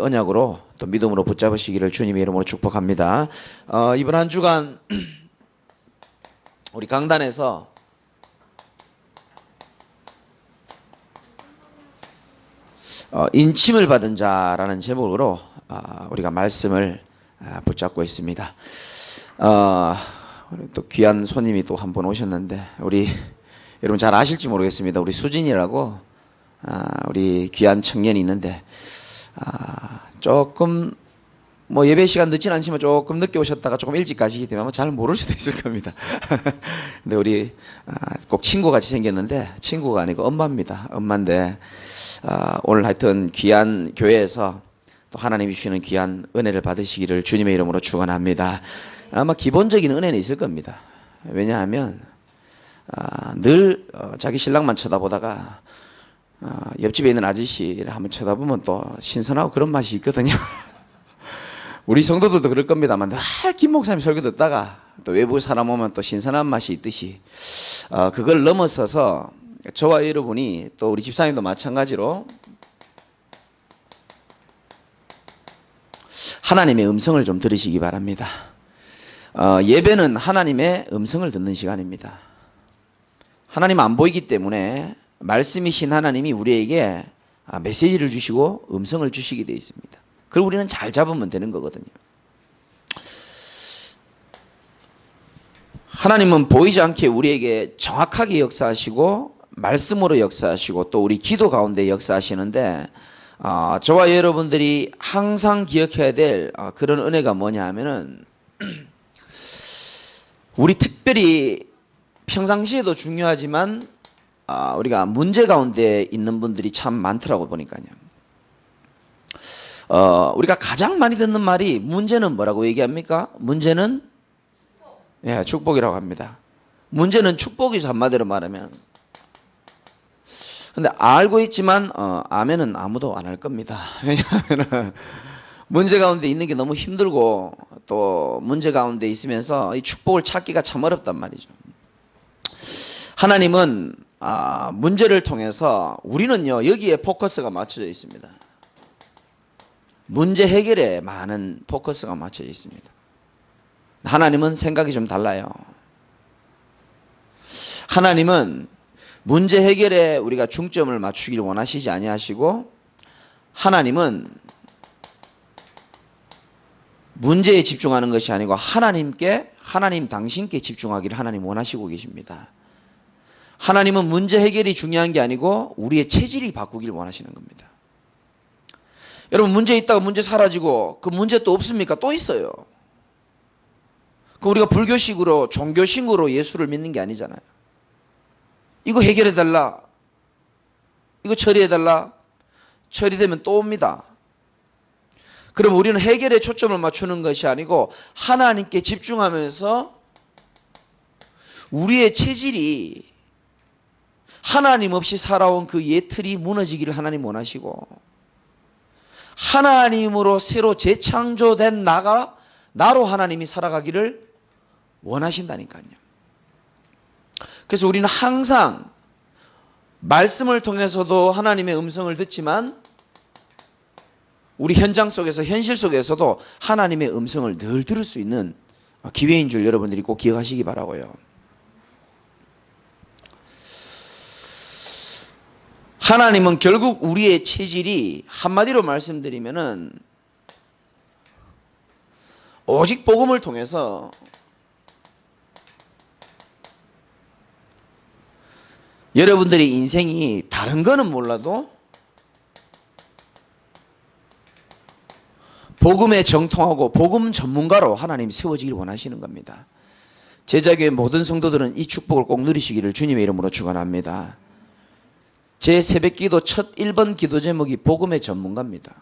언약으로 또 믿음으로 붙잡으시기를 주님의 이름으로 축복합니다. 이번 한 주간 우리 강단에서 인침을 받은 자라는 제목으로 우리가 말씀을 붙잡고 있습니다. 또 귀한 손님이 또 한 분 오셨는데 우리 여러분 잘 아실지 모르겠습니다. 우리 수진이라고 우리 귀한 청년이 있는데 조금 뭐 예배 시간 늦진 않지만 조금 늦게 오셨다가 조금 일찍 가시기 때문에 잘 모를 수도 있을 겁니다. 근데 우리 꼭 친구같이 생겼는데 친구가 아니고 엄마입니다. 엄마인데 오늘 하여튼 귀한 교회에서 또 하나님이 주시는 귀한 은혜를 받으시기를 주님의 이름으로 축원합니다. 아마 기본적인 은혜는 있을 겁니다. 왜냐하면 늘 자기 신랑만 쳐다보다가 옆집에 있는 아저씨를 한번 쳐다보면 또 신선하고 그런 맛이 있거든요. 우리 성도들도 그럴 겁니다만 늘 김 목사님 설교 듣다가 또 외부 사람 오면 또 신선한 맛이 있듯이 그걸 넘어서서 저와 여러분이 또 우리 집사님도 마찬가지로 하나님의 음성을 좀 들으시기 바랍니다. 예배는 하나님의 음성을 듣는 시간입니다. 하나님 안 보이기 때문에 말씀이신 하나님이 우리에게 메시지를 주시고 음성을 주시게 되어 있습니다. 그리고 우리는 잘 잡으면 되는 거거든요. 하나님은 보이지 않게 우리에게 정확하게 역사하시고 말씀으로 역사하시고 또 우리 기도 가운데 역사하시는데 저와 여러분들이 항상 기억해야 될 그런 은혜가 뭐냐 하면은 우리 특별히 평상시에도 중요하지만 우리가 문제 가운데 있는 분들이 참 많더라고 보니까요. 우리가 가장 많이 듣는 말이 문제는 뭐라고 얘기합니까? 문제는 축복이라고 합니다. 문제는 축복이죠, 한마디로 말하면. 근데 알고 있지만 아멘은 아무도 안 할 겁니다. 왜냐하면 문제 가운데 있는 게 너무 힘들고 또 문제 가운데 있으면서 이 축복을 찾기가 참 어렵단 말이죠. 하나님은 문제를 통해서 우리는요 여기에 포커스가 맞춰져 있습니다. 문제 해결에 많은 포커스가 맞춰져 있습니다. 하나님은 생각이 좀 달라요. 하나님은 문제 해결에 우리가 중점을 맞추기를 원하시지 아니하시고 하나님은 문제에 집중하는 것이 아니고 하나님 당신께 집중하기를 하나님 원하시고 계십니다. 하나님은 문제 해결이 중요한 게 아니고 우리의 체질이 바꾸길 원하시는 겁니다. 여러분 문제 있다가 문제 사라지고 그 문제 또 없습니까? 또 있어요. 그 우리가 불교식으로 종교식으로 예수를 믿는 게 아니잖아요. 이거 해결해달라. 이거 처리해달라. 처리되면 또 옵니다. 그럼 우리는 해결에 초점을 맞추는 것이 아니고 하나님께 집중하면서 우리의 체질이 하나님 없이 살아온 그 옛 틀이 무너지기를 하나님 원하시고 하나님으로 새로 재창조된 나로 하나님이 살아가기를 원하신다니까요. 그래서 우리는 항상 말씀을 통해서도 하나님의 음성을 듣지만 우리 현장 속에서 현실 속에서도 하나님의 음성을 늘 들을 수 있는 기회인 줄 여러분들이 꼭 기억하시기 바라고요. 하나님은 결국 우리의 체질이 한마디로 말씀드리면은 오직 복음을 통해서 여러분들의 인생이 다른 거는 몰라도 복음에 정통하고 복음 전문가로 하나님 세워지기를 원하시는 겁니다. 제자교회 모든 성도들은 이 축복을 꼭 누리시기를 주님의 이름으로 축원합니다. 제 새벽기도 첫 1번 기도 제목이 복음의 전문가입니다.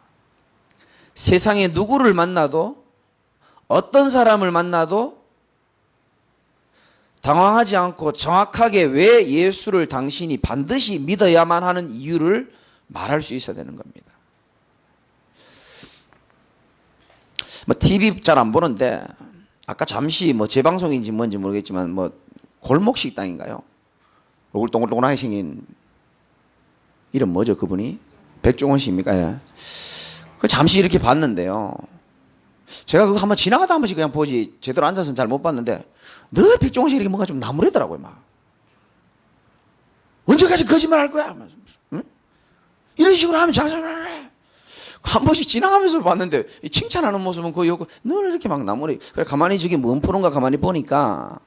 세상에 누구를 만나도 어떤 사람을 만나도 당황하지 않고 정확하게 왜 예수를 당신이 반드시 믿어야만 하는 이유를 말할 수 있어야 되는 겁니다. TV 잘 안 보는데 아까 잠시 재방송인지 뭔지 모르겠지만 골목 식당인가요? 얼굴 동글동글하게 생긴 이름 뭐죠 그분이? 백종원 씨입니까? 예. 그 잠시 이렇게 봤는데요. 제가 그거 한번 지나가다 한 번씩 그냥 보지 제대로 앉아서는 잘 못 봤는데 늘 백종원 씨 이렇게 뭔가 좀 나무래더라고요. 막 언제까지 거짓말 할 거야? 응? 이런 식으로 하면 장사를 해. 한 번씩 지나가면서 봤는데 칭찬하는 모습은 거의 없고 늘 이렇게 막 나무래. 그래 가만히 저게 뭔 프로인가 가만히 보니까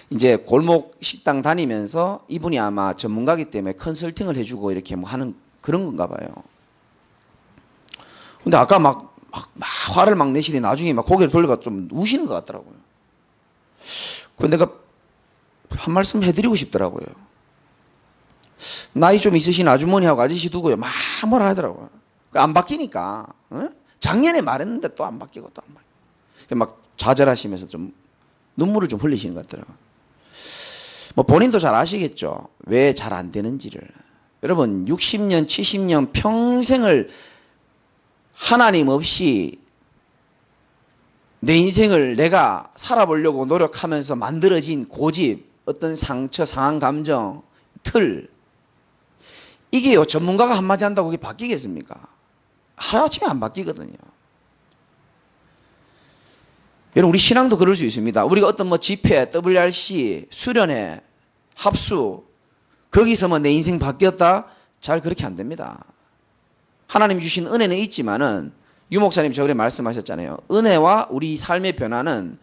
이제 골목 식당 다니면서 이분이 아마 전문가기 때문에 컨설팅을 해주고 이렇게 뭐 하는 그런 건가 봐요. 근데 아까 막 화를 막 내시더니 나중에 막 고개를 돌려가 좀 우시는 것 같더라고요. 그런데 내가 한 말씀 해드리고 싶더라고요. 나이 좀 있으신 아주머니하고 아저씨 두고요. 막 뭐라 하더라고요. 안 바뀌니까. 어? 작년에 말했는데 또 안 바뀌고 또 안 바뀌고. 막 좌절하시면서 좀 눈물을 좀 흘리시는 것 같더라고요. 뭐 본인도 잘 아시겠죠. 왜 잘 안 되는지를. 여러분 60년 70년 평생을 하나님 없이 내 인생을 내가 살아보려고 노력하면서 만들어진 고집, 어떤 상처, 상한 감정, 틀 이게요 전문가가 한마디 한다고 그게 바뀌겠습니까? 하루아침에 안 바뀌거든요. 여러분 우리 신앙도 그럴 수 있습니다. 우리가 어떤 뭐 집회, WRC, 수련회, 합수 거기서 뭐 내 인생 바뀌었다? 잘 그렇게 안 됩니다. 하나님 주신 은혜는 있지만은 유 목사님 저번에 말씀하셨잖아요. 은혜와 우리 삶의 변화는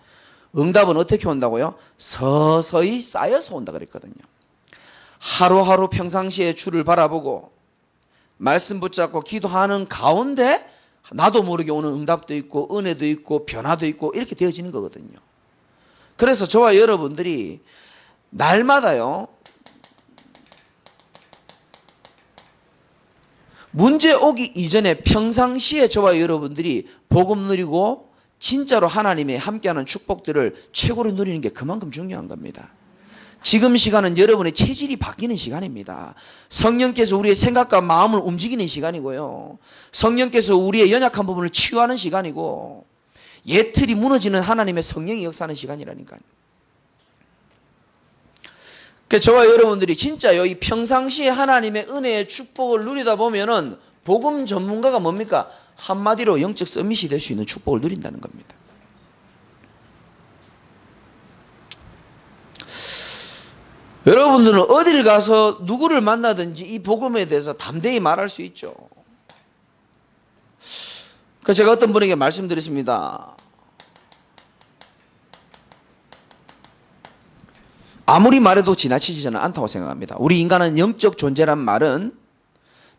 응답은 어떻게 온다고요? 서서히 쌓여서 온다 그랬거든요. 하루하루 평상시에 주를 바라보고 말씀 붙잡고 기도하는 가운데 나도 모르게 오는 응답도 있고 은혜도 있고 변화도 있고 이렇게 되어지는 거거든요. 그래서 저와 여러분들이 날마다요 문제 오기 이전에 평상시에 저와 여러분들이 복음 누리고 진짜로 하나님의 함께하는 축복들을 최고로 누리는 게 그만큼 중요한 겁니다. 지금 시간은 여러분의 체질이 바뀌는 시간입니다. 성령께서 우리의 생각과 마음을 움직이는 시간이고요. 성령께서 우리의 연약한 부분을 치유하는 시간이고 옛 틀이 무너지는 하나님의 성령이 역사하는 시간이라니까요. 그래서 저와 여러분들이 진짜요 이 평상시에 하나님의 은혜의 축복을 누리다 보면은 복음 전문가가 뭡니까? 한마디로 영적 서밋이 될 수 있는 축복을 누린다는 겁니다. 여러분들은 어딜 가서 누구를 만나든지 이 복음에 대해서 담대히 말할 수 있죠. 그래서 제가 어떤 분에게 말씀드렸습니다. 아무리 말해도 지나치지 저는 않다고 생각합니다. 우리 인간은 영적 존재란 말은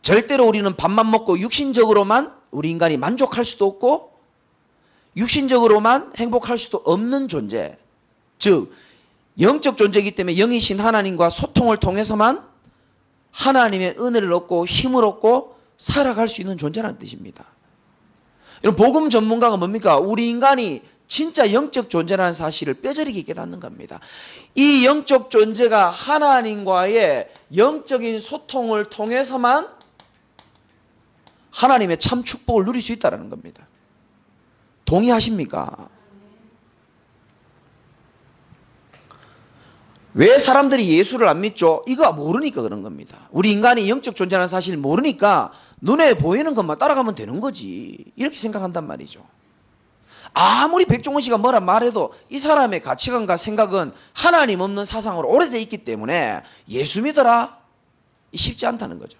절대로 우리는 밥만 먹고 육신적으로만 우리 인간이 만족할 수도 없고 육신적으로만 행복할 수도 없는 존재, 즉 영적 존재이기 때문에 영이신 하나님과 소통을 통해서만 하나님의 은혜를 얻고 힘을 얻고 살아갈 수 있는 존재라는 뜻입니다. 여러분 복음 전문가가 뭡니까? 우리 인간이 진짜 영적 존재라는 사실을 뼈저리게 깨닫는 겁니다. 이 영적 존재가 하나님과의 영적인 소통을 통해서만 하나님의 참 축복을 누릴 수 있다는 겁니다. 동의하십니까? 왜 사람들이 예수를 안 믿죠? 이거 모르니까 그런 겁니다. 우리 인간이 영적 존재라는 사실을 모르니까 눈에 보이는 것만 따라가면 되는 거지 이렇게 생각한단 말이죠. 아무리 백종원 씨가 뭐라 말해도 이 사람의 가치관과 생각은 하나님 없는 사상으로 오래돼 있기 때문에 예수 믿어라 쉽지 않다는 거죠.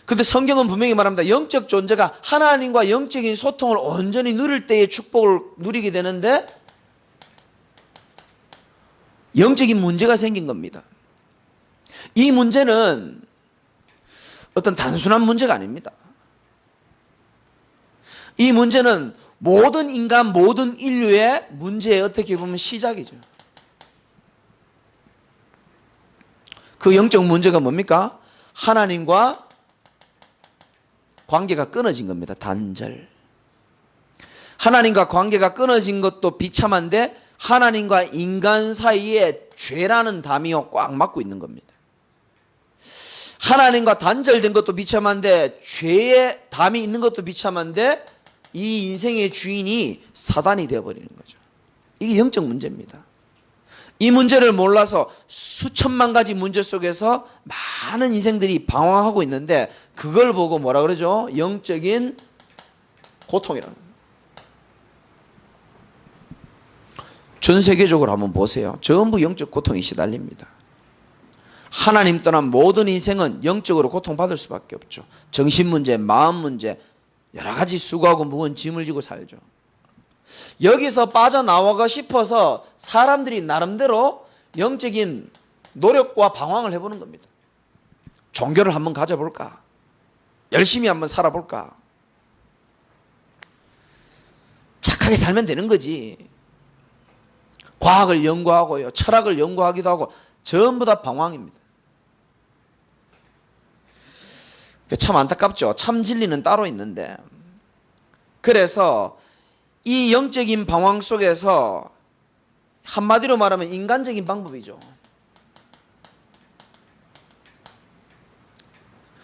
근데 성경은 분명히 말합니다. 영적 존재가 하나님과 영적인 소통을 온전히 누릴 때의 축복을 누리게 되는데 영적인 문제가 생긴 겁니다. 이 문제는 어떤 단순한 문제가 아닙니다. 이 문제는 모든 인간, 모든 인류의 문제의 어떻게 보면 시작이죠. 그 영적 문제가 뭡니까? 하나님과 관계가 끊어진 겁니다. 단절. 하나님과 관계가 끊어진 것도 비참한데 하나님과 인간 사이에 죄라는 담이요 꽉 막고 있는 겁니다. 하나님과 단절된 것도 비참한데 죄의 담이 있는 것도 비참한데 이 인생의 주인이 사단이 되어버리는 거죠. 이게 영적 문제입니다. 이 문제를 몰라서 수천만 가지 문제 속에서 많은 인생들이 방황하고 있는데 그걸 보고 뭐라 그러죠? 영적인 고통이라는 거예요. 전 세계적으로 한번 보세요. 전부 영적 고통이 시달립니다. 하나님 떠난 모든 인생은 영적으로 고통받을 수밖에 없죠. 정신 문제, 마음 문제, 여러 가지 수고하고 무거운 짐을 지고 살죠. 여기서 빠져나오고 싶어서 사람들이 나름대로 영적인 노력과 방황을 해보는 겁니다. 종교를 한번 가져볼까? 열심히 한번 살아볼까? 착하게 살면 되는 거지. 과학을 연구하고요, 철학을 연구하기도 하고 전부 다 방황입니다. 참 안타깝죠. 참 진리는 따로 있는데, 그래서 이 영적인 방황 속에서 한마디로 말하면 인간적인 방법이죠.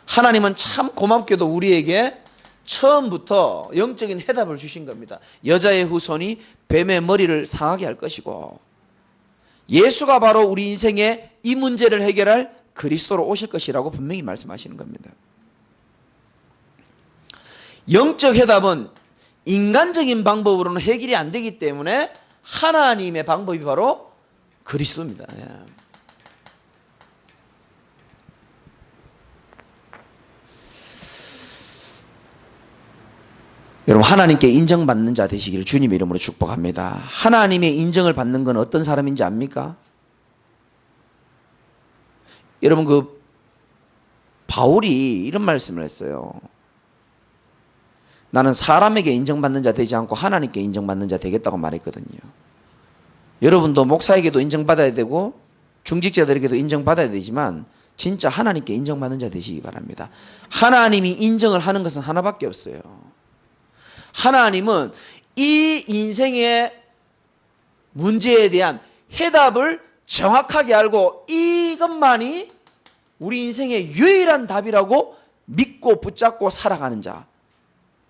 하나님은 참 고맙게도 우리에게 처음부터 영적인 해답을 주신 겁니다. 여자의 후손이 뱀의 머리를 상하게 할 것이고, 예수가 바로 우리 인생의 이 문제를 해결할 그리스도로 오실 것이라고 분명히 말씀하시는 겁니다. 영적 해답은 인간적인 방법으로는 해결이 안 되기 때문에 하나님의 방법이 바로 그리스도입니다. 여러분, 하나님께 인정받는 자 되시기를 주님의 이름으로 축복합니다. 하나님의 인정을 받는 건 어떤 사람인지 압니까? 여러분, 그 바울이 이런 말씀을 했어요. 나는 사람에게 인정받는 자 되지 않고 하나님께 인정받는 자 되겠다고 말했거든요. 여러분도 목사에게도 인정받아야 되고 중직자들에게도 인정받아야 되지만 진짜 하나님께 인정받는 자 되시기 바랍니다. 하나님이 인정을 하는 것은 하나밖에 없어요. 하나님은 이 인생의 문제에 대한 해답을 정확하게 알고 이것만이 우리 인생의 유일한 답이라고 믿고 붙잡고 살아가는 자,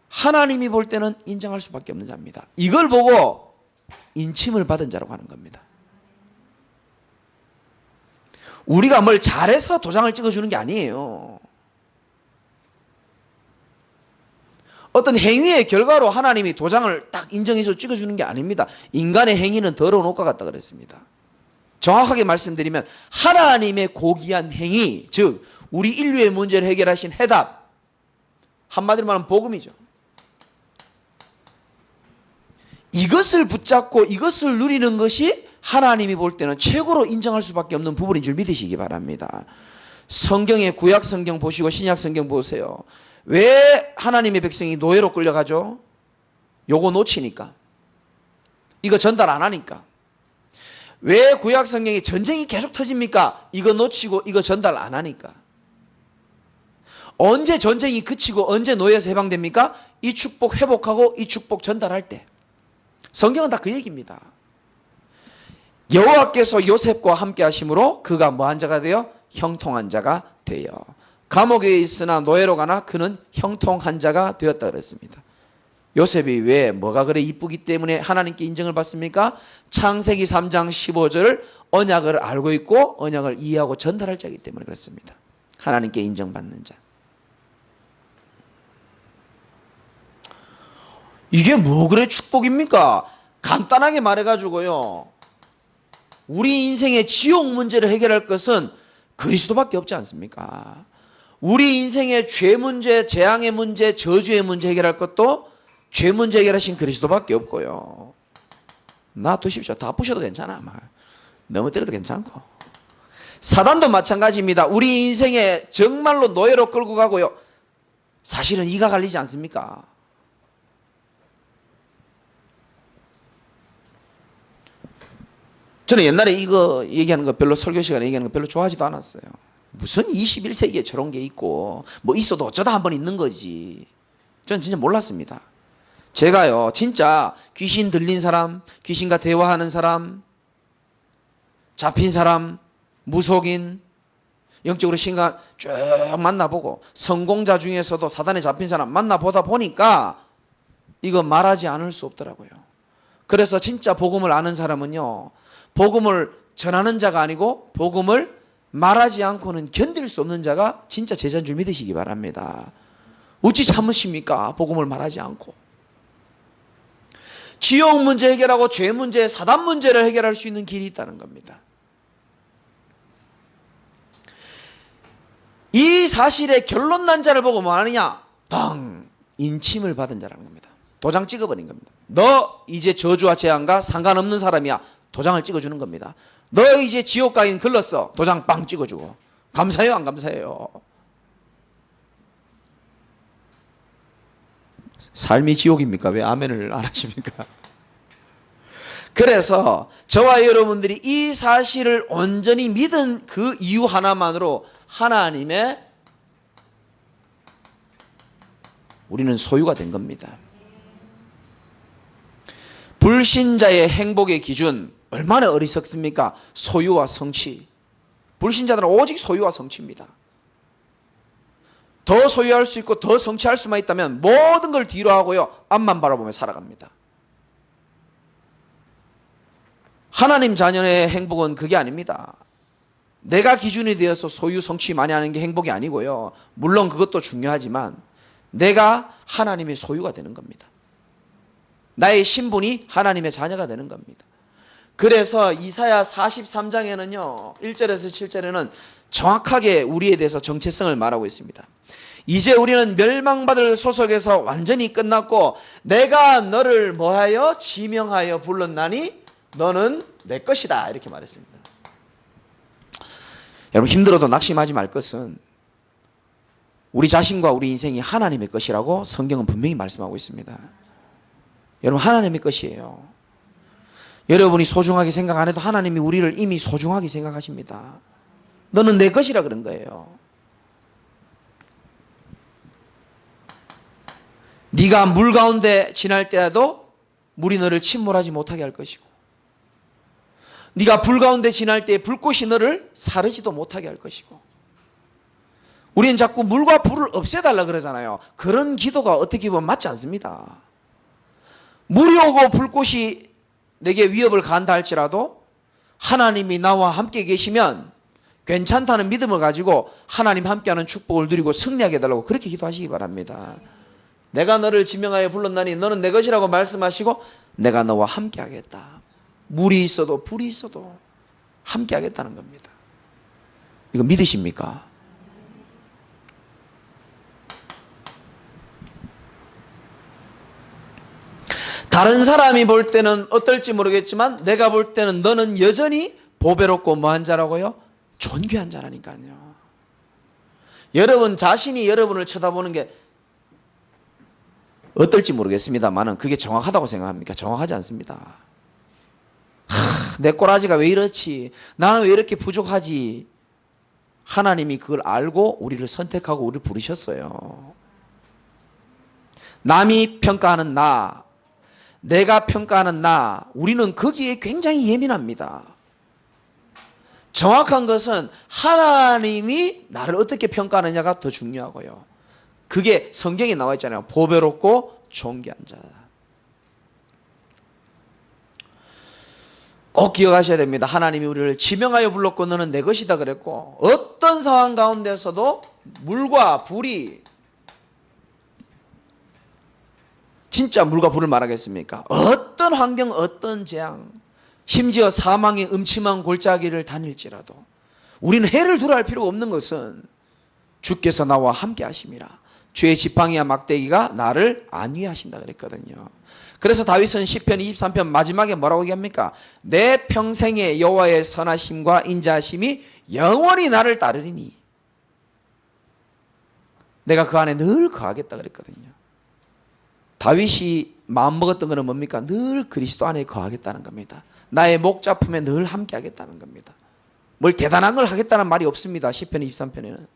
하나님이 볼 때는 인정할 수밖에 없는 자입니다. 이걸 보고 인침을 받은 자라고 하는 겁니다. 우리가 뭘 잘해서 도장을 찍어주는 게 아니에요. 어떤 행위의 결과로 하나님이 도장을 딱 인정해서 찍어주는 게 아닙니다. 인간의 행위는 더러운 옷과 같다 그랬습니다. 정확하게 말씀드리면 하나님의 고귀한 행위, 즉 우리 인류의 문제를 해결하신 해답, 한마디로 말하면 복음이죠. 이것을 붙잡고 이것을 누리는 것이 하나님이 볼 때는 최고로 인정할 수밖에 없는 부분인 줄 믿으시기 바랍니다. 성경의 구약 성경 보시고 신약 성경 보세요. 왜 하나님의 백성이 노예로 끌려가죠? 요거 놓치니까. 이거 전달 안 하니까. 왜 구약 성경에 전쟁이 계속 터집니까? 이거 놓치고 이거 전달 안 하니까. 언제 전쟁이 그치고 언제 노예에서 해방됩니까? 이 축복 회복하고 이 축복 전달할 때. 성경은 다 그 얘기입니다. 여호와께서 요셉과 함께 하심으로 그가 뭐한 자가 되어? 형통한 자가 되어. 감옥에 있으나 노예로 가나 그는 형통한 자가 되었다 그랬습니다. 요셉이 왜 뭐가 그래 이쁘기 때문에 하나님께 인정을 받습니까? 창세기 3장 15절 언약을 알고 있고 언약을 이해하고 전달할 자이기 때문에 그렇습니다. 하나님께 인정받는 자. 이게 뭐 그래 축복입니까? 간단하게 말해가지고요, 우리 인생의 지옥 문제를 해결할 것은 그리스도밖에 없지 않습니까? 우리 인생의 죄 문제, 재앙의 문제, 저주의 문제 해결할 것도 죄 문제 해결하신 그리스도밖에 없고요. 놔두십시오. 다 부셔도 괜찮아. 너무 때려도 괜찮고. 사단도 마찬가지입니다. 우리 인생에 정말로 노예로 끌고 가고요, 사실은 이가 갈리지 않습니까? 저는 옛날에 이거 얘기하는 거 별로, 설교 시간에 얘기하는 거 별로 좋아하지도 않았어요. 무슨 21세기에 저런 게 있고 뭐 있어도 어쩌다 한번 있는 거지. 저는 진짜 몰랐습니다. 제가요 진짜 귀신 들린 사람, 귀신과 대화하는 사람, 잡힌 사람, 무속인, 영적으로 신간 쭉 만나보고 성공자 중에서도 사단에 잡힌 사람 만나보다 보니까 이거 말하지 않을 수 없더라고요. 그래서 진짜 복음을 아는 사람은요, 복음을 전하는 자가 아니고 복음을 말하지 않고는 견딜 수 없는 자가 진짜 제자인 줄 믿으시기 바랍니다. 어찌 참으십니까? 복음을 말하지 않고. 지옥 문제 해결하고 죄 문제, 사단 문제를 해결할 수 있는 길이 있다는 겁니다. 이 사실의 결론 난 자를 보고 뭐 하느냐? 당 인침을 받은 자라는 겁니다. 도장 찍어버린 겁니다. 너 이제 저주와 재앙과 상관없는 사람이야. 도장을 찍어주는 겁니다. 너 이제 지옥 가인 글렀어. 도장 빵 찍어주고. 감사해요, 안 감사해요? 삶이 지옥입니까? 왜 아멘을 안 하십니까? 그래서 저와 여러분들이 이 사실을 온전히 믿은 그 이유 하나만으로 하나님의 우리는 소유가 된 겁니다. 불신자의 행복의 기준 얼마나 어리석습니까? 소유와 성취. 불신자들은 오직 소유와 성취입니다. 더 소유할 수 있고 더 성취할 수만 있다면 모든 걸 뒤로 하고요, 앞만 바라보며 살아갑니다. 하나님 자녀의 행복은 그게 아닙니다. 내가 기준이 되어서 소유 성취 많이 하는 게 행복이 아니고요, 물론 그것도 중요하지만 내가 하나님의 소유가 되는 겁니다. 나의 신분이 하나님의 자녀가 되는 겁니다. 그래서 이사야 43장에는요 1절에서 7절에는 정확하게 우리에 대해서 정체성을 말하고 있습니다. 이제 우리는 멸망받을 소속에서 완전히 끝났고 내가 너를 뭐하여 지명하여 불렀나니 너는 내 것이다, 이렇게 말했습니다. 여러분, 힘들어도 낙심하지 말 것은 우리 자신과 우리 인생이 하나님의 것이라고 성경은 분명히 말씀하고 있습니다. 여러분, 하나님의 것이에요. 여러분이 소중하게 생각 안 해도 하나님이 우리를 이미 소중하게 생각하십니다. 너는 내 것이라 그런 거예요. 네가 물 가운데 지날 때라도 물이 너를 침몰하지 못하게 할 것이고, 네가 불 가운데 지날 때 불꽃이 너를 사르지도 못하게 할 것이고, 우리는 자꾸 물과 불을 없애달라 그러잖아요. 그런 기도가 어떻게 보면 맞지 않습니다. 물이 오고 불꽃이 내게 위협을 가한다 할지라도 하나님이 나와 함께 계시면 괜찮다는 믿음을 가지고 하나님 함께하는 축복을 누리고 승리하게 해달라고 그렇게 기도하시기 바랍니다. 내가 너를 지명하여 불렀나니 너는 내 것이라고 말씀하시고 내가 너와 함께하겠다. 물이 있어도 불이 있어도 함께하겠다는 겁니다. 이거 믿으십니까? 다른 사람이 볼 때는 어떨지 모르겠지만 내가 볼 때는 너는 여전히 보배롭고 뭐한 자라고요? 존귀한 자라니까요. 여러분 자신이 여러분을 쳐다보는 게 어떨지 모르겠습니다만은 그게 정확하다고 생각합니까? 정확하지 않습니다. 내 꼬라지가 왜 이렇지? 나는 왜 이렇게 부족하지? 하나님이 그걸 알고 우리를 선택하고 우리를 부르셨어요. 남이 평가하는 나, 내가 평가하는 나, 우리는 거기에 굉장히 예민합니다. 정확한 것은 하나님이 나를 어떻게 평가하느냐가 더 중요하고요. 그게 성경에 나와 있잖아요. 보배롭고 존귀한 자. 꼭 기억하셔야 됩니다. 하나님이 우리를 지명하여 불렀고 너는 내 것이다 그랬고, 어떤 상황 가운데서도 물과 불이, 진짜 물과 불을 말하겠습니까? 어떤 환경, 어떤 재앙, 심지어 사망의 음침한 골짜기를 다닐지라도 우리는 해를 두려워할 필요가 없는 것은 주께서 나와 함께 하심이라. 주의 지팡이와 막대기가 나를 안위하신다 그랬거든요. 그래서 다윗은 시편 23편 마지막에 뭐라고 얘기합니까? 내 평생에 여호와의 선하심과 인자하심이 영원히 나를 따르리니 내가 그 안에 늘 거하겠다 그랬거든요. 다윗이 마음먹었던 것은 뭡니까? 늘 그리스도 안에 거하겠다는 겁니다. 나의 목자품에 늘 함께 하겠다는 겁니다. 뭘 대단한 걸 하겠다는 말이 없습니다. 시편 23편에는.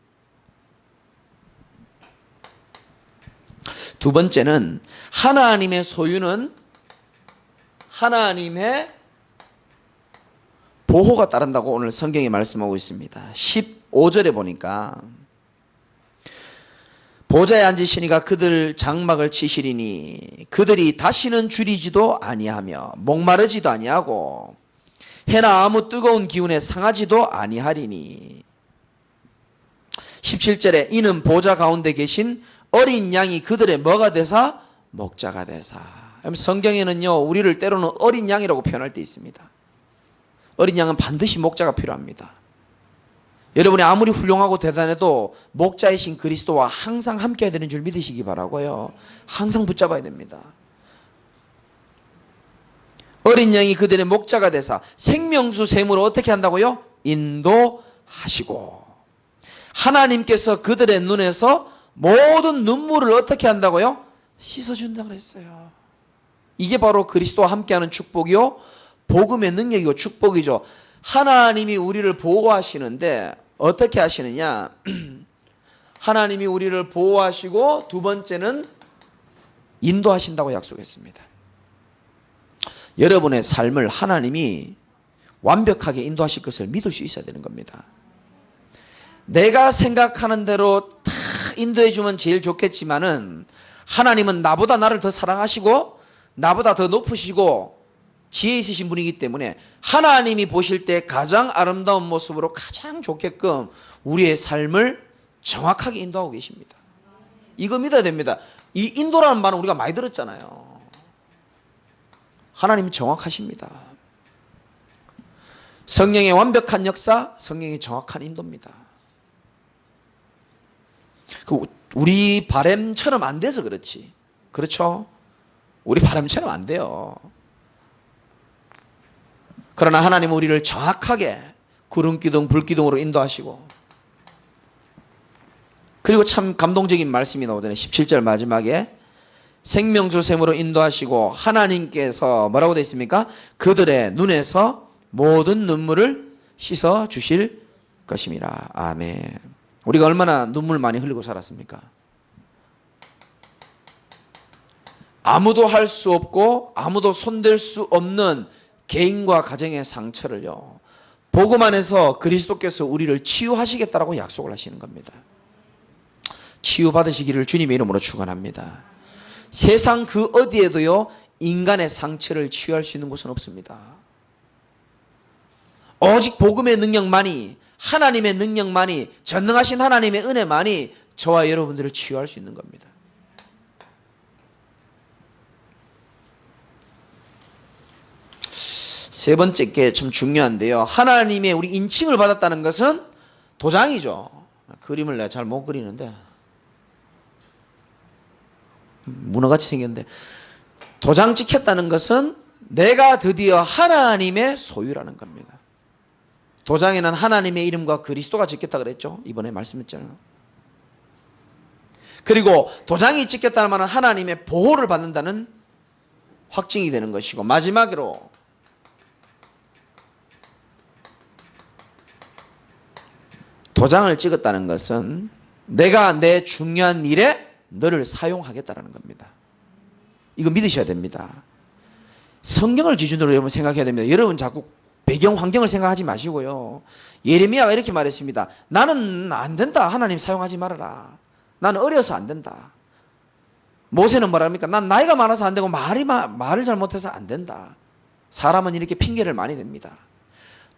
두 번째는 하나님의 소유는 하나님의 보호가 따른다고 오늘 성경이 말씀하고 있습니다. 15절에 보니까 보좌에 앉으시니가 그들 장막을 치시리니 그들이 다시는 줄이지도 아니하며 목마르지도 아니하고 해나 아무 뜨거운 기운에 상하지도 아니하리니 17절에 이는 보좌 가운데 계신 어린 양이 그들의 뭐가 되사? 목자가 되사. 성경에는요, 우리를 때로는 어린 양이라고 표현할 때 있습니다. 어린 양은 반드시 목자가 필요합니다. 여러분이 아무리 훌륭하고 대단해도 목자이신 그리스도와 항상 함께 해야 되는 줄 믿으시기 바라고요. 항상 붙잡아야 됩니다. 어린 양이 그들의 목자가 되사 생명수 샘으로 어떻게 한다고요? 인도하시고 하나님께서 그들의 눈에서 모든 눈물을 어떻게 한다고요? 씻어준다고 그랬어요. 이게 바로 그리스도와 함께하는 축복이요, 복음의 능력이고 축복이죠. 하나님이 우리를 보호하시는데 어떻게 하시느냐? 하나님이 우리를 보호하시고 두 번째는 인도하신다고 약속했습니다. 여러분의 삶을 하나님이 완벽하게 인도하실 것을 믿을 수 있어야 되는 겁니다. 내가 생각하는 대로 다 인도해 주면 제일 좋겠지만은 하나님은 나보다 나를 더 사랑하시고 나보다 더 높으시고 지혜 있으신 분이기 때문에 하나님이 보실 때 가장 아름다운 모습으로 가장 좋게끔 우리의 삶을 정확하게 인도하고 계십니다. 이거 믿어야 됩니다. 이 인도라는 말은 우리가 많이 들었잖아요. 하나님이 정확하십니다. 성령의 완벽한 역사, 성령의 정확한 인도입니다. 우리 바람처럼 안 돼서 그렇지. 그렇죠? 우리 바람처럼 안 돼요. 그러나 하나님은 우리를 정확하게 구름기둥, 불기둥으로 인도하시고, 그리고 참 감동적인 말씀이 나오잖아요. 17절 마지막에 생명수 샘으로 인도하시고 하나님께서 뭐라고 되어 있습니까? 그들의 눈에서 모든 눈물을 씻어 주실 것임이라. 아멘. 우리가 얼마나 눈물 많이 흘리고 살았습니까? 아무도 할 수 없고 아무도 손댈 수 없는 개인과 가정의 상처를요, 복음 안에서 그리스도께서 우리를 치유하시겠다라고 약속을 하시는 겁니다. 치유받으시기를 주님의 이름으로 축원합니다. 세상 그 어디에도요, 인간의 상처를 치유할 수 있는 곳은 없습니다. 오직 복음의 능력만이, 하나님의 능력만이, 전능하신 하나님의 은혜만이 저와 여러분들을 치유할 수 있는 겁니다. 세 번째 게 참 중요한데요, 하나님의 우리 인칭을 받았다는 것은 도장이죠. 그림을 내가 잘 못 그리는데 문어같이 생겼는데, 도장 찍혔다는 것은 내가 드디어 하나님의 소유라는 겁니다. 도장에는 하나님의 이름과 그리스도가 찍혔다 그랬죠. 이번에 말씀했잖아요. 그리고 도장이 찍혔다는 말은 하나님의 보호를 받는다는 확증이 되는 것이고, 마지막으로 도장을 찍었다는 것은 내가 내 중요한 일에 너를 사용하겠다라는 겁니다. 이거 믿으셔야 됩니다. 성경을 기준으로 여러분 생각해야 됩니다. 여러분 자꾸 배경 환경을 생각하지 마시고요. 예레미야가 이렇게 말했습니다. 나는 안 된다. 하나님 사용하지 말아라. 나는 어려서 안 된다. 모세는 뭐랍니까? 난 나이가 많아서 안 되고 말을 잘못해서 안 된다. 사람은 이렇게 핑계를 많이 냅니다.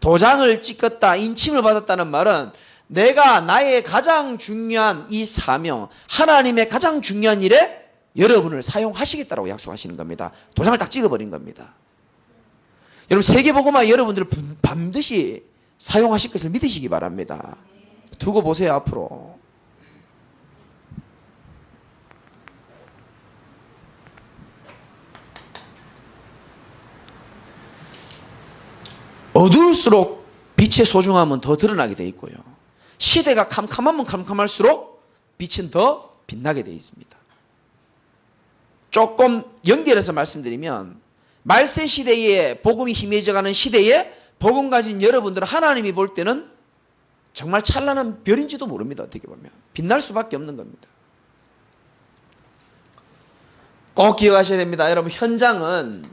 도장을 찍었다, 인침을 받았다는 말은 내가 나의 가장 중요한 이 사명, 하나님의 가장 중요한 일에 여러분을 사용하시겠다라고 약속하시는 겁니다. 도장을 딱 찍어버린 겁니다. 여러분, 세계복음화 여러분들을 반드시 사용하실 것을 믿으시기 바랍니다. 두고 보세요, 앞으로. 어두울수록 빛의 소중함은 더 드러나게 되어 있고요, 시대가 캄캄하면 캄캄할수록 빛은 더 빛나게 되어 있습니다. 조금 연결해서 말씀드리면, 말세 시대에 복음이 희미해져가는 시대에 복음 가진 여러분들은 하나님이 볼 때는 정말 찬란한 별인지도 모릅니다. 어떻게 보면 빛날 수밖에 없는 겁니다. 꼭 기억하셔야 됩니다. 여러분, 현장은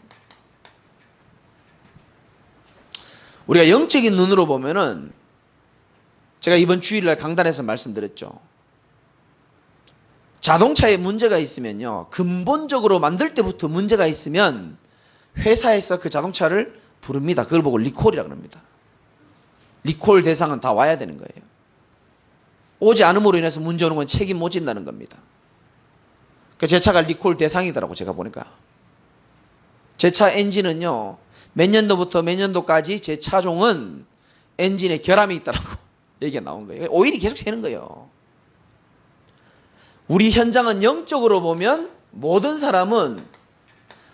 우리가 영적인 눈으로 보면은, 제가 이번 주일날 강단에서 말씀드렸죠. 자동차에 문제가 있으면요, 근본적으로 만들 때부터 문제가 있으면 회사에서 그 자동차를 부릅니다. 그걸 보고 리콜이라고 합니다. 리콜 대상은 다 와야 되는 거예요. 오지 않음으로 인해서 문제 오는 건 책임 못 진다는 겁니다. 그러니까 제 차가 리콜 대상이더라고. 제가 보니까 제 차 엔진은요, 몇 년도부터 몇 년도까지 제 차종은 엔진에 결함이 있다라고 얘기가 나온 거예요. 오일이 계속 새는 거예요. 우리 현장은 영적으로 보면 모든 사람은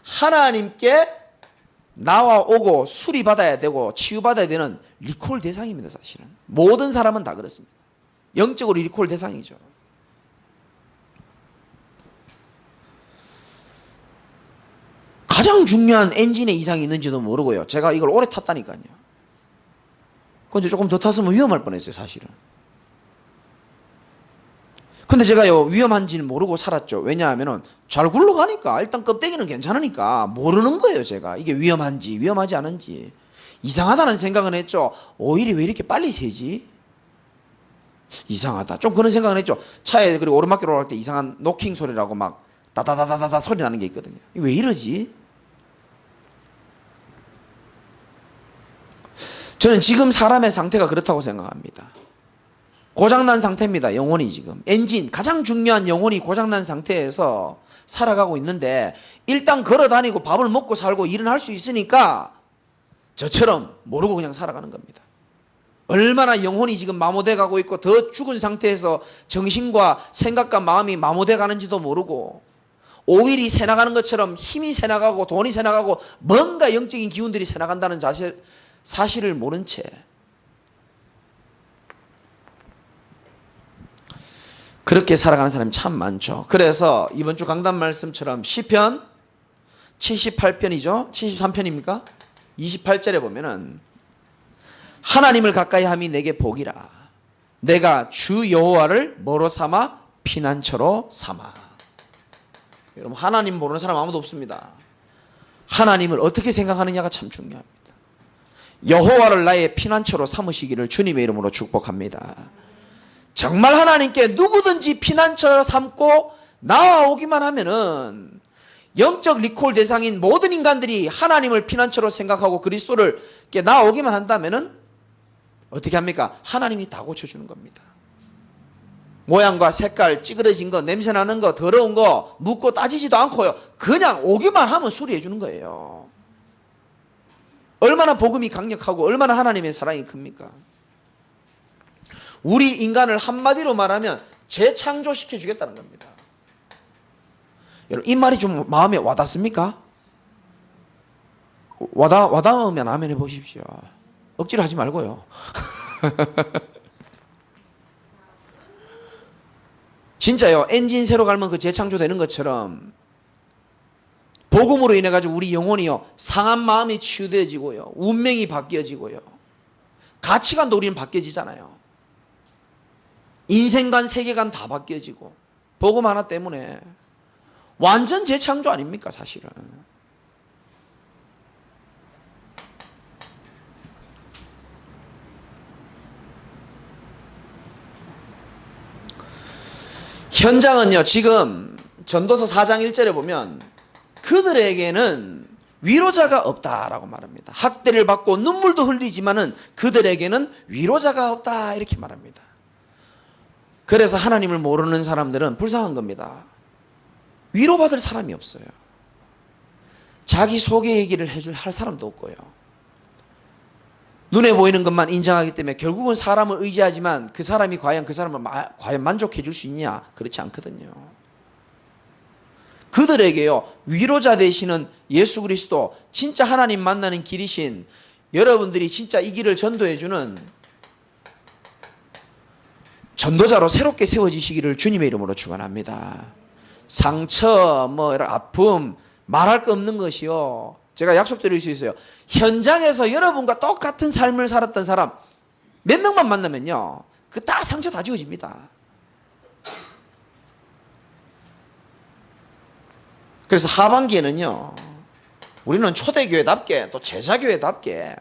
하나님께 나와 오고 수리받아야 되고 치유받아야 되는 리콜 대상입니다. 사실은 모든 사람은 다 그렇습니다. 영적으로 리콜 대상이죠. 가장 중요한 엔진에 이상이 있는지도 모르고요. 제가 이걸 오래 탔다니까요. 근데 조금 더 탔으면 위험할 뻔했어요. 사실은. 근데 제가요, 위험한지는 모르고 살았죠. 왜냐하면 잘 굴러가니까, 일단 껍데기는 괜찮으니까 모르는 거예요. 제가 이게 위험한지 위험하지 않은지. 이상하다는 생각은 했죠. 오일이 왜 이렇게 빨리 새지? 이상하다. 좀 그런 생각은 했죠. 차에, 그리고 오르막길 올라갈 때 이상한 노킹 소리라고 막 다다다다다다 소리 나는 게 있거든요. 왜 이러지? 저는 지금 사람의 상태가 그렇다고 생각합니다. 고장난 상태입니다. 영혼이 지금. 엔진, 가장 중요한 영혼이 고장난 상태에서 살아가고 있는데, 일단 걸어 다니고 밥을 먹고 살고 일은 할 수 있으니까 저처럼 모르고 그냥 살아가는 겁니다. 얼마나 영혼이 지금 마모돼 가고 있고 더 죽은 상태에서 정신과 생각과 마음이 마모돼 가는지도 모르고, 오일이 새나가는 것처럼 힘이 새나가고 돈이 새나가고 뭔가 영적인 기운들이 새나간다는 사실을 모른 채 그렇게 살아가는 사람이 참 많죠. 그래서 이번 주 강단 말씀처럼 시편 78편이죠. 73편입니까? 28절에 보면은 하나님을 가까이 함이 내게 복이라. 내가 주 여호와를 뭐로 삼아? 피난처로 삼아. 여러분, 하나님 모르는 사람 아무도 없습니다. 하나님을 어떻게 생각하느냐가 참 중요합니다. 여호와를 나의 피난처로 삼으시기를 주님의 이름으로 축복합니다. 정말 하나님께 누구든지 피난처 삼고 나아오기만 하면은, 영적 리콜 대상인 모든 인간들이 하나님을 피난처로 생각하고 그리스도를 나아오기만 한다면은 어떻게 합니까? 하나님이 다 고쳐주는 겁니다. 모양과 색깔, 찌그러진 거, 냄새나는 거, 더러운 거 묻고 따지지도 않고요, 그냥 오기만 하면 수리해 주는 거예요. 얼마나 복음이 강력하고 얼마나 하나님의 사랑이 큽니까? 우리 인간을 한마디로 말하면 재창조시켜 주겠다는 겁니다. 여러분, 이 말이 좀 마음에 와닿습니까? 와닿으면 아멘 해보십시오. 억지로 하지 말고요. 진짜요, 엔진 새로 갈면 그 재창조되는 것처럼 복음으로 인해 가지고 우리 영혼이요, 상한 마음이 치유되어지고요, 운명이 바뀌어지고요, 가치관도 우리는 바뀌어지잖아요. 인생관, 세계관 다 바뀌어지고, 복음 하나 때문에 완전 재창조 아닙니까? 사실은. 현장은요, 지금 전도서 4장 1절에 보면 그들에게는 위로자가 없다라고 말합니다. 학대를 받고 눈물도 흘리지만은 그들에게는 위로자가 없다, 이렇게 말합니다. 그래서 하나님을 모르는 사람들은 불쌍한 겁니다. 위로받을 사람이 없어요. 자기 소개 얘기를 할 사람도 없고요. 눈에 보이는 것만 인정하기 때문에 결국은 사람을 의지하지만 그 사람이 과연 그 사람을 과연 만족해 줄 수 있냐? 그렇지 않거든요. 그들에게요, 위로자 되시는 예수 그리스도, 진짜 하나님 만나는 길이신, 여러분들이 진짜 이 길을 전도해 주는 전도자로 새롭게 세워지시기를 주님의 이름으로 축원합니다. 상처, 아픔, 말할 거 없는 것이요, 제가 약속드릴 수 있어요. 현장에서 여러분과 똑같은 삶을 살았던 사람 몇 명만 만나면요, 그 다 상처 다 지워집니다. 그래서 하반기에는요, 우리는 초대교회답게 또 제자교회답게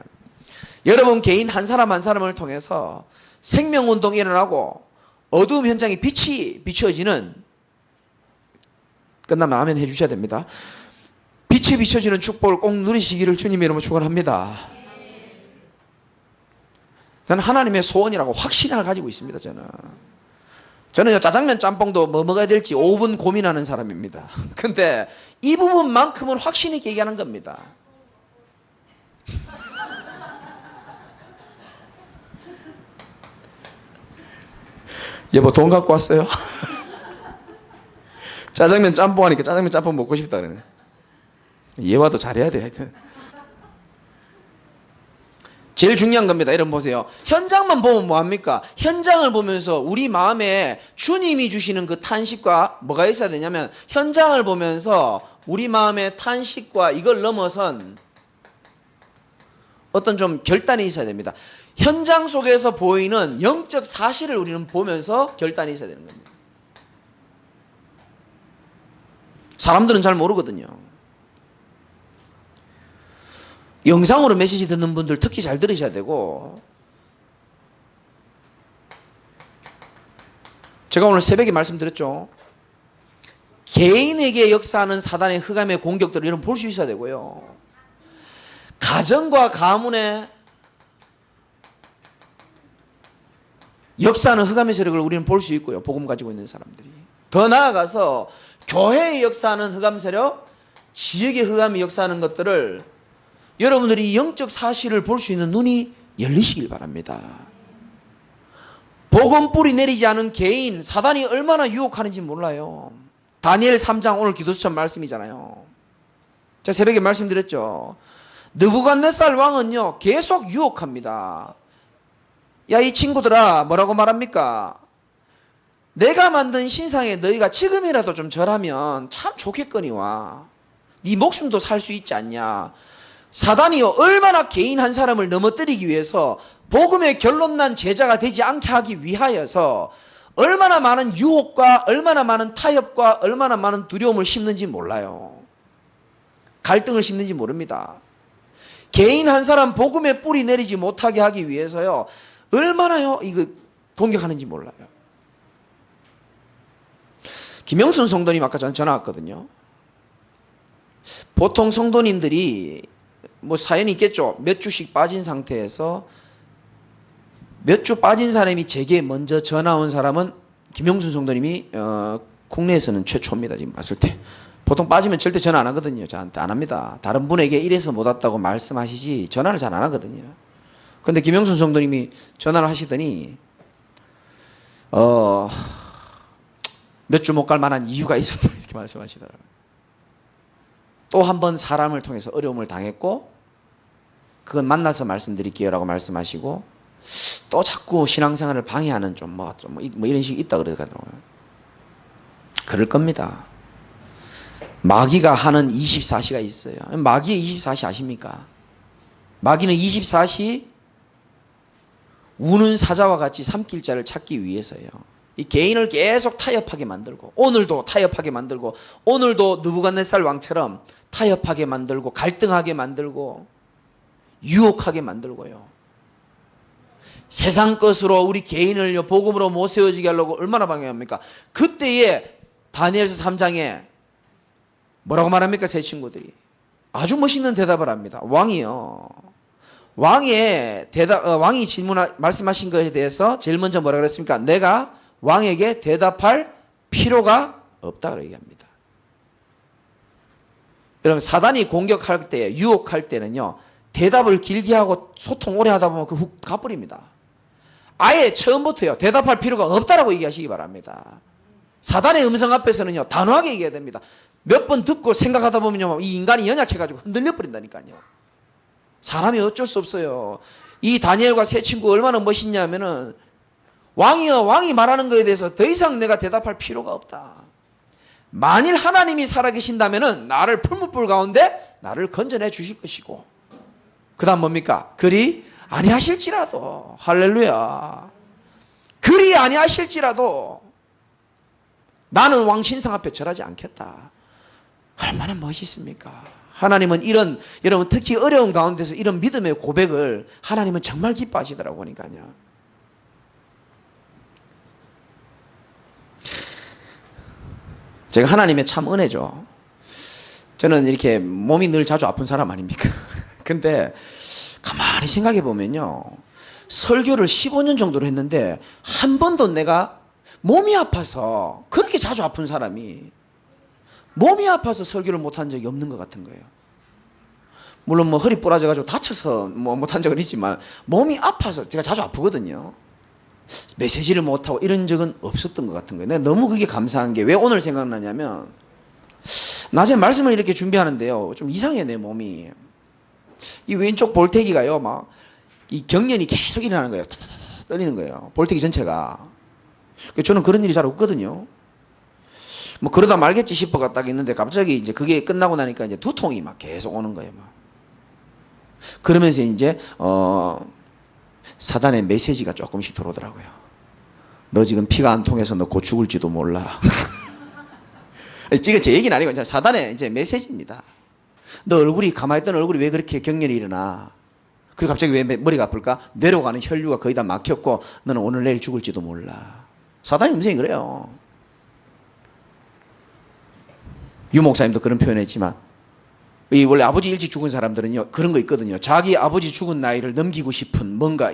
여러분 개인 한 사람 한 사람을 통해서 생명운동이 일어나고 어두움 현장에 빛이 비춰지는, 끝나면 아멘 해주셔야 됩니다. 빛이 비춰지는 축복을 꼭 누리시기를 주님의 이름으로 축원합니다. 저는 하나님의 소원이라고 확신을 가지고 있습니다. 저는 저는 짜장면 짬뽕도 뭐 먹어야 될지 5분 고민하는 사람입니다. 근데 이 부분만큼은 확신 있게 얘기하는 겁니다. 여보 돈 갖고 왔어요? 짜장면 짬뽕 하니까 짜장면 짬뽕 먹고 싶다 그러네. 얘와도 잘해야 돼 하여튼. 제일 중요한 겁니다. 이런 보세요. 현장만 보면 뭐합니까? 현장을 보면서 우리 마음에 주님이 주시는 그 탄식과 뭐가 있어야 되냐면 현장을 보면서 우리 마음의 탄식과 이걸 넘어선 어떤 좀 결단이 있어야 됩니다. 현장 속에서 보이는 영적 사실을 우리는 보면서 결단이 있어야 되는 겁니다. 사람들은 잘 모르거든요. 영상으로 메시지 듣는 분들 특히 잘 들으셔야 되고, 제가 오늘 새벽에 말씀드렸죠. 개인에게 역사하는 사단의 흑암의 공격들을 이런 볼 수 있어야 되고요. 가정과 가문에 역사하는 흑암의 세력을 우리는 볼 수 있고요. 복음 가지고 있는 사람들이. 더 나아가서 교회의 역사하는 흑암 세력, 지역의 흑암이 역사하는 것들을 여러분들이 영적 사실을 볼 수 있는 눈이 열리시길 바랍니다. 복음 뿌리 내리지 않은 개인, 사단이 얼마나 유혹하는지 몰라요. 다니엘 3장 오늘 기도수천 말씀이잖아요. 제가 새벽에 말씀드렸죠. 느부갓네살 왕은요 계속 유혹합니다. 야, 이 친구들아, 뭐라고 말합니까? 내가 만든 신상에 너희가 지금이라도 좀 절하면 참 좋겠거니와 네 목숨도 살 수 있지 않냐. 사단이요 얼마나 개인 한 사람을 넘어뜨리기 위해서 복음의 결론난 제자가 되지 않게 하기 위하여서 얼마나 많은 유혹과 얼마나 많은 타협과 얼마나 많은 두려움을 심는지 몰라요. 갈등을 심는지 모릅니다. 개인 한 사람 복음의 뿌리 내리지 못하게 하기 위해서요 얼마나요 이거 공격하는지 몰라요. 김영순 성도님 아까 전화 왔거든요. 보통 성도님들이 뭐 사연이 있겠죠. 몇 주씩 빠진 상태에서 몇 주 빠진 사람이 제게 먼저 전화 온 사람은 김영순 성도님이 국내에서는 최초입니다. 지금 봤을 때. 보통 빠지면 절대 전화 안 하거든요. 저한테 안 합니다. 다른 분에게 이래서 못 왔다고 말씀하시지 전화를 잘 안 하거든요. 근데 김영순 성도님이 전화를 하시더니 몇 주 못 갈 만한 이유가 있었다 이렇게 말씀하시더라고요. 또 한 번 사람을 통해서 어려움을 당했고 그건 만나서 말씀드릴게요 라고 말씀하시고 또 자꾸 신앙생활을 방해하는 좀 이런 식이 있다 그러더라고요. 그럴 겁니다. 마귀가 하는 24시가 있어요. 마귀의 24시 아십니까? 마귀는 24시 우는 사자와 같이 삼킬 자를 찾기 위해서요. 이 개인을 계속 타협하게 만들고 오늘도 타협하게 만들고 오늘도 느부갓네살 왕처럼 타협하게 만들고 갈등하게 만들고 유혹하게 만들고요. 세상 것으로 우리 개인을 복음으로 못 세워지게 하려고 얼마나 방해합니까? 그때에 다니엘서 3장에 뭐라고 말합니까? 세 친구들이 아주 멋있는 대답을 합니다. 왕이요. 왕이 말씀하신 것에 대해서 제일 먼저 뭐라 그랬습니까? 내가 왕에게 대답할 필요가 없다 얘기합니다. 여러분 사단이 공격할 때 유혹할 때는요 대답을 길게 하고 소통 오래 하다 보면 그 훅 가버립니다. 아예 처음부터요 대답할 필요가 없다라고 얘기하시기 바랍니다. 사단의 음성 앞에서는요 단호하게 얘기해야 됩니다. 몇 번 듣고 생각하다 보면요 이 인간이 연약해가지고 흔들려 버린다니까요. 사람이 어쩔 수 없어요. 이 다니엘과 세 친구 얼마나 멋있냐면은 왕이여 왕이 말하는 것에 대해서 더 이상 내가 대답할 필요가 없다. 만일 하나님이 살아계신다면은 나를 풀무불 가운데 나를 건져내 주실 것이고 그 다음 뭡니까? 그리 아니하실지라도 할렐루야 그리 아니하실지라도 나는 왕 신상 앞에 절하지 않겠다. 얼마나 멋있습니까? 하나님은 이런 여러분 특히 어려운 가운데서 이런 믿음의 고백을 하나님은 정말 기뻐하시더라고 보니까요. 제가 하나님의 참 은혜죠. 저는 이렇게 몸이 늘 자주 아픈 사람 아닙니까? 근데 가만히 생각해 보면요 설교를 15년 정도로 했는데 한 번도 내가 몸이 아파서, 그렇게 자주 아픈 사람이 몸이 아파서 설교를 못한 적이 없는 것 같은 거예요. 물론 뭐 허리 부러져가지고 다쳐서 뭐 못한 적은 있지만 몸이 아파서, 제가 자주 아프거든요. 메시지를 못하고 이런 적은 없었던 것 같은 거예요. 내가 너무 그게 감사한 게 왜 오늘 생각나냐면, 낮에 말씀을 이렇게 준비하는데요, 좀 이상해요. 내 몸이, 이 왼쪽 볼태기가요, 막 이 경련이 계속 일어나는 거예요. 타타타 떨리는 거예요, 볼태기 전체가. 저는 그런 일이 잘 없거든요. 뭐 그러다 말겠지 싶어가 딱 있는데 갑자기 이제 그게 끝나고 나니까 이제 두통이 막 계속 오는 거예요. 막 그러면서 이제 사단의 메시지가 조금씩 들어오더라고요. 너 지금 피가 안 통해서 너 곧 죽을지도 몰라. 이게 제 얘기는 아니고 이제 사단의 이제 메시지입니다. 너 얼굴이, 가만히 있던 얼굴이 왜 그렇게 경련이 일어나? 그리고 갑자기 왜 머리가 아플까? 뇌로 가는 혈류가 거의 다 막혔고 너는 오늘 내일 죽을지도 몰라. 사단의 음성이 그래요. 유 목사님도 그런 표현했지만, 이 원래 아버지 일찍 죽은 사람들은요 그런 거 있거든요. 자기 아버지 죽은 나이를 넘기고 싶은 뭔가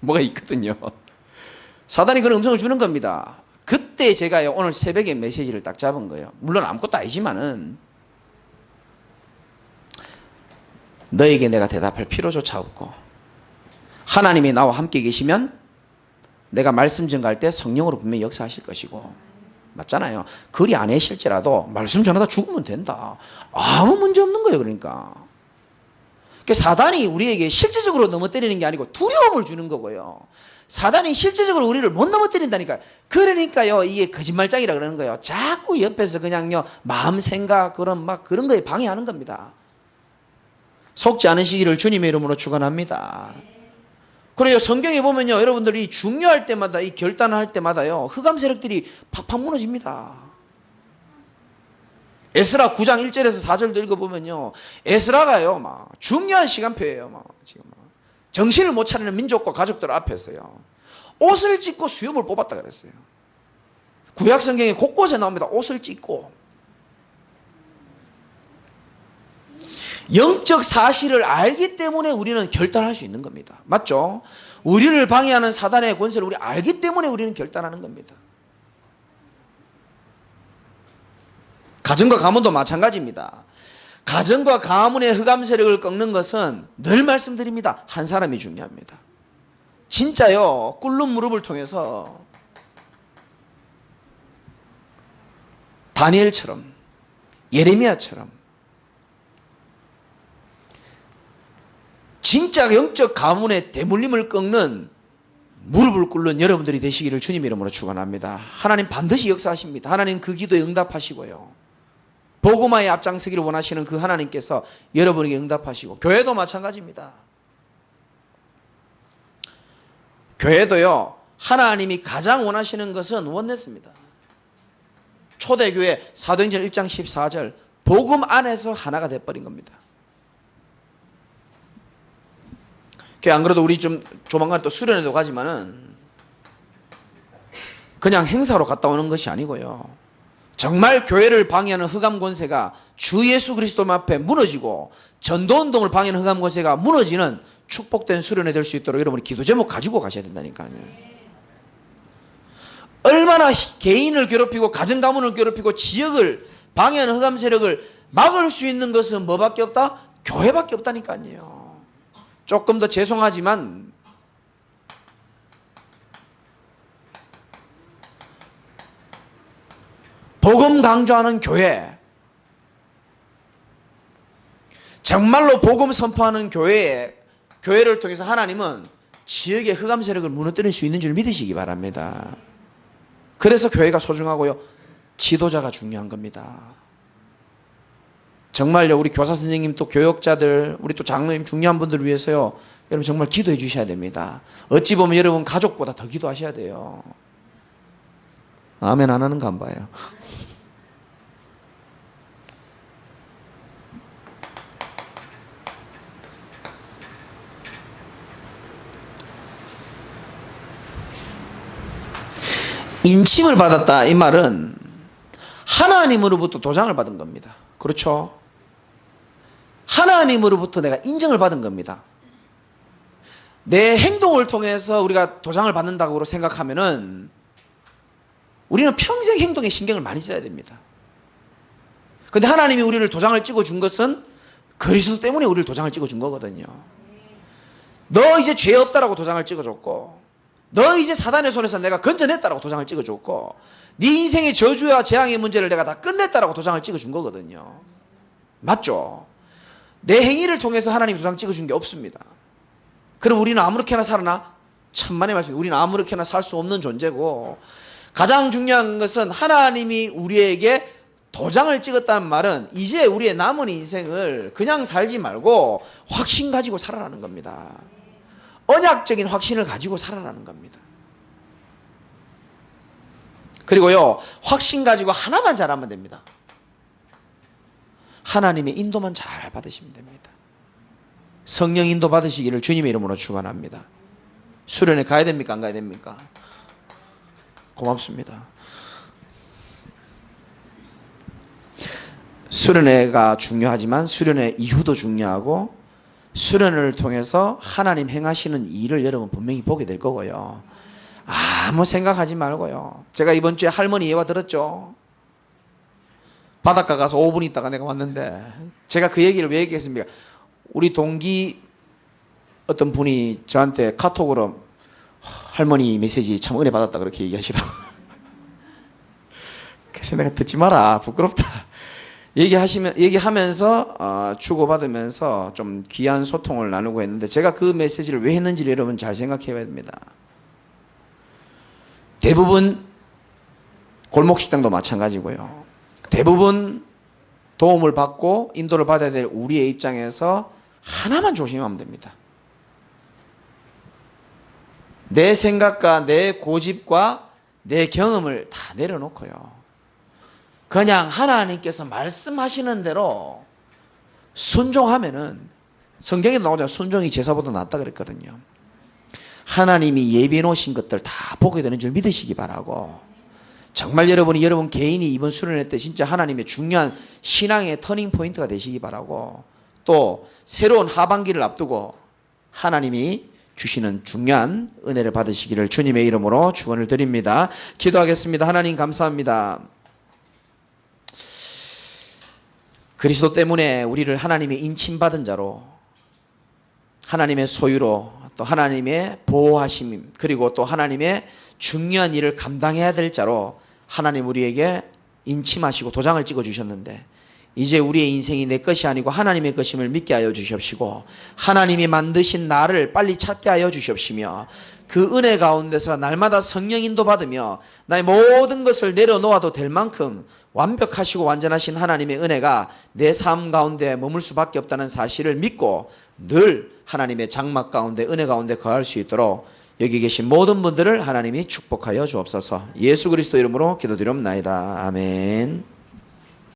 뭐가 있거든요. 사단이 그런 음성을 주는 겁니다. 그때 제가요 오늘 새벽에 메시지를 딱 잡은 거예요. 물론 아무것도 아니지만은, 너에게 내가 대답할 필요조차 없고, 하나님이 나와 함께 계시면 내가 말씀 전가할 때 성령으로 분명히 역사하실 것이고, 맞잖아요. 그리 안 해실지라도 말씀 전하다 죽으면 된다. 아무 문제 없는 거예요. 그러니까 사단이 우리에게 실제적으로 넘어뜨리는 게 아니고 두려움을 주는 거고요. 사단이 실제적으로 우리를 못 넘어뜨린다니까요. 그러니까요 이게 거짓말장이라 그러는 거예요. 자꾸 옆에서 그냥요 마음 생각 그런 막 그런 거에 방해하는 겁니다. 속지 않으시기를 주님의 이름으로 축원합니다. 그래요. 성경에 보면요, 여러분들이 중요할 때마다, 이 결단할 때마다요, 흑암 세력들이 팍팍 무너집니다. 에스라 9장 1절에서 4절도 읽어보면요, 에스라가요, 막 중요한 시간표예요. 막 지금 정신을 못 차리는 민족과 가족들 앞에서요, 옷을 찢고 수염을 뽑았다 그랬어요. 구약 성경에 곳곳에 나옵니다. 옷을 찢고. 영적 사실을 알기 때문에 우리는 결단할 수 있는 겁니다. 맞죠? 우리를 방해하는 사단의 권세를 우리 알기 때문에 우리는 결단하는 겁니다. 가정과 가문도 마찬가지입니다. 가정과 가문의 흑암 세력을 꺾는 것은 늘 말씀드립니다. 한 사람이 중요합니다. 진짜요, 꿇는 무릎을 통해서 다니엘처럼, 예레미야처럼 진짜 영적 가문의 대물림을 꺾는 무릎을 꿇는 여러분들이 되시기를 주님 이름으로 축원합니다. 하나님 반드시 역사하십니다. 하나님 그 기도에 응답하시고요, 복음화에 앞장서기를 원하시는 그 하나님께서 여러분에게 응답하시고, 교회도 마찬가지입니다. 교회도요, 하나님이 가장 원하시는 것은 원내스입니다. 초대교회 사도행전 1장 14절 복음 안에서 하나가 돼버린 겁니다. 안 그래도 우리 좀 조만간 또 수련회도 가지만은 그냥 행사로 갔다 오는 것이 아니고요, 정말 교회를 방해하는 흑암 권세가 주 예수 그리스도 앞에 무너지고, 전도운동을 방해하는 흑암 권세가 무너지는 축복된 수련회 될 수 있도록 여러분이 기도 제목 가지고 가셔야 된다니까요. 얼마나 개인을 괴롭히고 가정 가문을 괴롭히고 지역을 방해하는 흑암 세력을 막을 수 있는 것은 뭐밖에 없다? 교회밖에 없다니까요. 조금 더 죄송하지만 복음 강조하는 교회, 정말로 복음 선포하는 교회를 통해서 하나님은 지역의 흑암 세력을 무너뜨릴 수 있는 줄 믿으시기 바랍니다. 그래서 교회가 소중하고요, 지도자가 중요한 겁니다. 정말요, 우리 교사 선생님, 또 교역자들, 우리 또 장로님, 중요한 분들을 위해서요, 여러분 정말 기도해 주셔야 됩니다. 어찌 보면 여러분 가족보다 더 기도하셔야 돼요. 아멘 안 하는가 안 봐요. 인침을 받았다, 이 말은 하나님으로부터 도장을 받은 겁니다. 그렇죠? 하나님으로부터 내가 인정을 받은 겁니다. 내 행동을 통해서 우리가 도장을 받는다고 생각하면은 우리는 평생 행동에 신경을 많이 써야 됩니다. 근데 하나님이 우리를 도장을 찍어준 것은 그리스도 때문에 우리를 도장을 찍어준 거거든요. 너 이제 죄 없다라고 도장을 찍어줬고, 너 이제 사단의 손에서 내가 건져냈다라고 도장을 찍어줬고, 네 인생의 저주와 재앙의 문제를 내가 다 끝냈다라고 도장을 찍어준 거거든요. 맞죠? 내 행위를 통해서 하나님이 도장 찍어준 게 없습니다. 그럼 우리는 아무렇게나 살아나? 천만의 말씀, 우리는 아무렇게나 살 수 없는 존재고, 가장 중요한 것은 하나님이 우리에게 도장을 찍었다는 말은 이제 우리의 남은 인생을 그냥 살지 말고 확신 가지고 살아라는 겁니다. 언약적인 확신을 가지고 살아라는 겁니다. 그리고요, 확신 가지고 하나만 잘하면 됩니다. 하나님의 인도만 잘 받으시면 됩니다. 성령 인도 받으시기를 주님의 이름으로 축원합니다. 수련회 가야 됩니까? 안 가야 됩니까? 고맙습니다. 수련회가 중요하지만 수련회 이후도 중요하고, 수련회를 통해서 하나님 행하시는 일을 여러분 분명히 보게 될 거고요. 아무 생각하지 말고요. 제가 이번 주에 할머니 예화 들었죠? 바닷가 가서 5분 있다가 내가 왔는데, 제가 그 얘기를 왜 얘기했습니까? 우리 동기 어떤 분이 저한테 카톡으로 할머니 메시지 참 은혜 받았다 그렇게 얘기하시더라고요. 그래서 내가 듣지 마라, 부끄럽다. 얘기하면서 주고받으면서 좀 귀한 소통을 나누고 했는데, 제가 그 메시지를 왜 했는지를 여러분 잘 생각해 봐야 됩니다. 대부분 골목식당도 마찬가지고요. 대부분 도움을 받고 인도를 받아야 될 우리의 입장에서 하나만 조심하면 됩니다. 내 생각과 내 고집과 내 경험을 다 내려놓고요, 그냥 하나님께서 말씀하시는 대로 순종하면은, 성경에 나오잖아요. 순종이 제사보다 낫다 그랬거든요. 하나님이 예비해 놓으신 것들 다 보게 되는 줄 믿으시기 바라고, 정말 여러분이 여러분 개인이 이번 수련회 때 진짜 하나님의 중요한 신앙의 터닝 포인트가 되시기 바라고, 또 새로운 하반기를 앞두고 하나님이 주시는 중요한 은혜를 받으시기를 주님의 이름으로 축원을 드립니다. 기도하겠습니다. 하나님 감사합니다. 그리스도 때문에 우리를 하나님의 인침받은 자로, 하나님의 소유로, 또 하나님의 보호하심, 그리고 또 하나님의 중요한 일을 감당해야 될 자로 하나님 우리에게 인침하시고 도장을 찍어 주셨는데, 이제 우리의 인생이 내 것이 아니고 하나님의 것임을 믿게 하여 주시옵시고, 하나님이 만드신 나를 빨리 찾게 하여 주시옵시며, 그 은혜 가운데서 날마다 성령 인도 받으며 나의 모든 것을 내려놓아도 될 만큼 완벽하시고 완전하신 하나님의 은혜가 내 삶 가운데 머물 수밖에 없다는 사실을 믿고 늘 하나님의 장막 가운데, 은혜 가운데 거할 수 있도록 여기 계신 모든 분들을 하나님이 축복하여 주옵소서. 예수 그리스도 이름으로 기도드리옵나이다. 아멘.